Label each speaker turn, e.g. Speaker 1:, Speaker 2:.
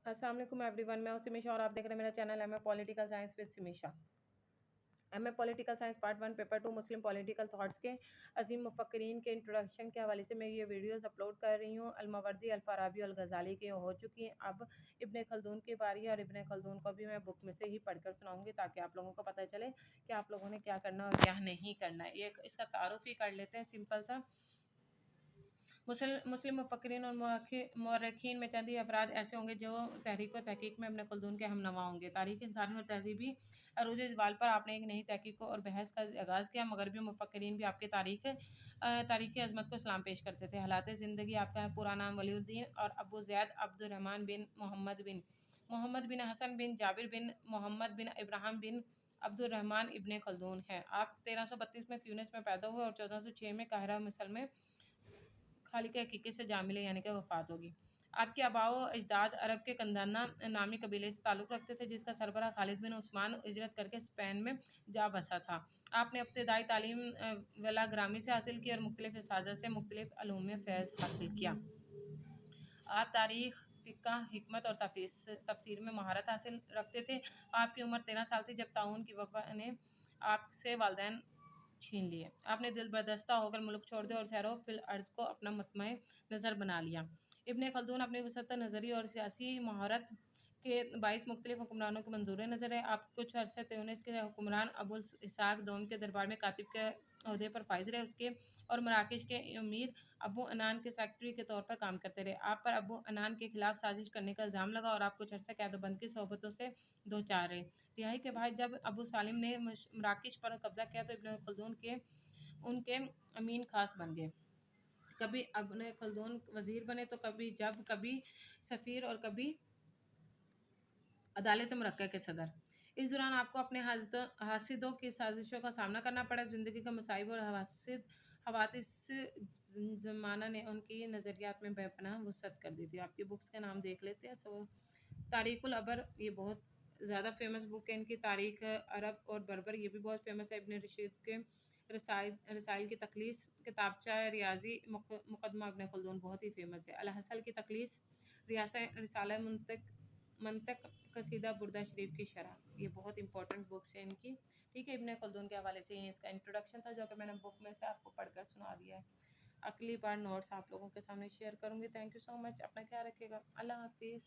Speaker 1: अस्सलाम वालेकुम एवरीवन, मैं हूं सिमीशा और आप देख रहे हैं मेरा channel M A political science with Simisha. M A political science part 1 paper 2 मुस्लिम पॉलिटिकल थॉट्स के अजीम मुफक्किरीन के इंट्रोडक्शन के हवाले से मैं ये वीडियोस अपलोड कर रही हूँ। अलमावर्दी, अलफाराबी और गजाली की हो चुकी हैं। अब इब्ने खल्दून की बारी है और इब्ने खल्दून को भी मैं बुक में से ही पढ़कर सुनाऊंगी ताकि आप लोगों को पता चले कि आप लोगों ने क्या करना और क्या नहीं करना है। ये इसका तारुफ ही कर लेते हैं सिंपल सा। मुस्लिम मुफक्किरीन और मौरखीन में चंद ही अफराद ऐसे होंगे जो तहरीक व तहकीक में अपने खल्दून के हमनवा होंगे। तारीख इंसानी और तहजीबी अरूज जवाल पर आपने एक नई तहकीक और बहस का आगाज़ किया। मगरबी मुफक्किरीन भी आपकी तारीखी अजमत को सलाम पेश करते थे। हालात ज़िंदगी आपका पूरा नाम वलीउद्दीन और अबू ज़ैद अब्दुर्रहमान बिन मोहम्मद बिन हसन बिन जाबिर बिन मोहम्मद बिन इब्राहिम बिन अब्दुर्रहमान इब्ने खल्दून है। आप 1332 में ट्यूनिस में पैदा हुए और 1406 में काहिरा मिस्र में खालिक हकीकी से जा मिले यानी कि वफ़ात होगी। आपके आबाओ अजदाद अरब के कंदाना नामी कबीले से ताल्लुक़ रखते थे जिसका सरबराह खालिद बिन उस्मान हिजरत करके स्पेन में जा बसा था। आपने इब्तिदाई तालीम वेलाग्रामी से हासिल की और मुख्तलिफ इसाजा से मुख्तलिफ अलूम में फ़ैज़ हासिल किया। आप तारीख़, फ़िक़्ह, हिकमत और तफसीर में महारत हासिल रखते थे। आपकी उम्र 13 साल थी जब ताउन की वबा ने आपसे वालिदैन छीन लिए। आपने दिल बर्दस्ता होकर मुल्क छोड़ दिया और सैरो फिल अर्ज़ को अपना मतमए नज़र बना लिया। इब्ने खल्दून अपनी वसअत नज़री और सियासी महारत के बाइस मुख्तलिफ हुक्मरानों के मंजूर नज़र है। आप कुछ अरसे ट्यूनिस के हुक्मरान अबुल इसहाक दोम के दरबार में कातिब के ओहदे पर फाइज रहे। उसके और मराकश के अमीर अबू अनान के सेक्रेटरी के तौर पर काम करते रहे। आप पर अबू अनान के खिलाफ साजिश करने का इल्ज़ाम लगा और आप कुछ अरसे कैदोबंद की सोहबतों से दो चार रहे। रिहाई के बाद जब अबू सालिम ने मराकश पर कब्जा किया तो इब्न खल्दून के उनके अमीन खास बन गए। कभी इब्न खल्दून वजीर बने तो कभी सफ़ीर और कभी अदालत मुरक्का के सदर। इस दौरान आपको अपने हासिदों की साजिशों का सामना करना पड़ा। ज़िंदगी का मसाइब और हवातिस ज़माना ने उनकी नज़रियात में बेपनाह वुसअत कर दी थी। आपकी बुक्स के नाम देख लेते हैं। तारीख़ुल अबर ये बहुत ज़्यादा फेमस बुक है इनकी। तारीख़ अरब और बर्बर ये भी बहुत फेमस है। इब्न रशीद के रसाइल की तखलीस, किताबचा रियाजी मुकदमा इब्न खल्दून बहुत ही फेमस है। अल हसल की तखलीस, रिसाला मंतक, कसीदा बुर्दा शरीफ की शरह ये बहुत इंपॉर्टेंट बुक्स हैं इनकी। ठीक है, इब्न खल्दून के हवाले से ये इसका इंट्रोडक्शन था जो कि मैंने बुक में से आपको पढ़कर सुना दिया है। अगली बार नोट्स आप लोगों के सामने शेयर करूँगी। Thank you so much. अपना ख्याल रखिएगा। अल्लाह हाफिज़।